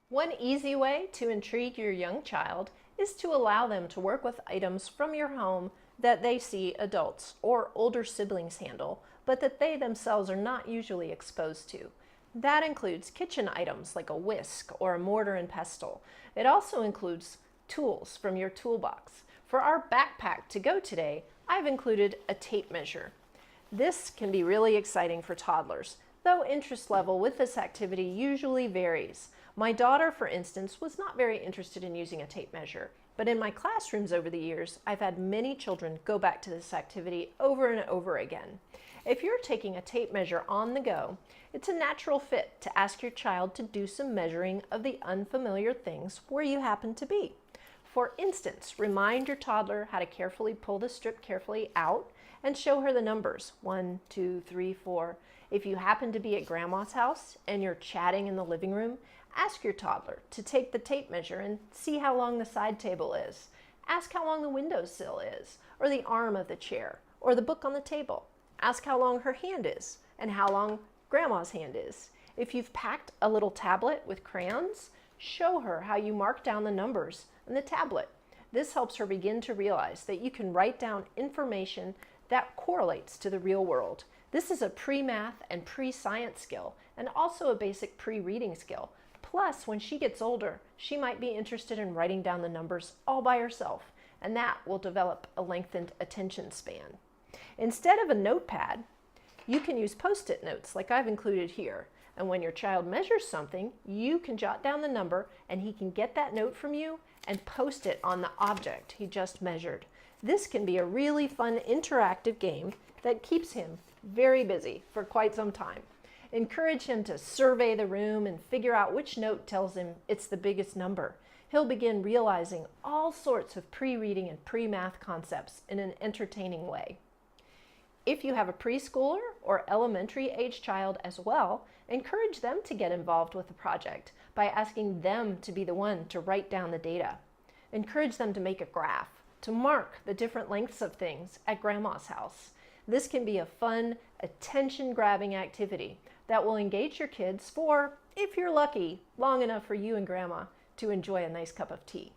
One easy way to intrigue your young child is to allow them to work with items from your home that they see adults or older siblings handle, but that they themselves are not usually exposed to. That includes kitchen items like a whisk or a mortar and pestle. It also includes tools from your toolbox. For our backpack to go today, I've included a tape measure. This can be really exciting for toddlers, though interest level with this activity usually varies. My daughter, for instance, was not very interested in using a tape measure, but in my classrooms over the years, I've had many children go back to this activity over and over again. If you're taking a tape measure on the go, it's a natural fit to ask your child to do some measuring of the unfamiliar things where you happen to be. For instance, remind your toddler how to carefully pull the strip carefully out and show her the numbers 1, 2, 3, 4. If you happen to be at grandma's house and you're chatting in the living room, ask your toddler to take the tape measure and see how long the side table is. Ask how long the windowsill is, or the arm of the chair, or the book on the table. Ask how long her hand is and how long grandma's hand is. If you've packed a little tablet with crayons, show her how you mark down the numbers on the tablet. This helps her begin to realize that you can write down information that correlates to the real world. This is a pre-math and pre-science skill, and also a basic pre-reading skill. Plus, when she gets older, she might be interested in writing down the numbers all by herself, and that will develop a lengthened attention span. Instead of a notepad, you can use Post-it notes like I've included here. And when your child measures something, you can jot down the number and he can get that note from you and post it on the object he just measured. This can be a really fun interactive game that keeps him very busy for quite some time. Encourage him to survey the room and figure out which note tells him it's the biggest number. He'll begin realizing all sorts of pre-reading and pre-math concepts in an entertaining way. If you have a preschooler or elementary age child as well, encourage them to get involved with the project by asking them to be the one to write down the data. Encourage them to make a graph, to mark the different lengths of things at grandma's house. This can be a fun, attention-grabbing activity that will engage your kids for, if you're lucky, long enough for you and grandma to enjoy a nice cup of tea.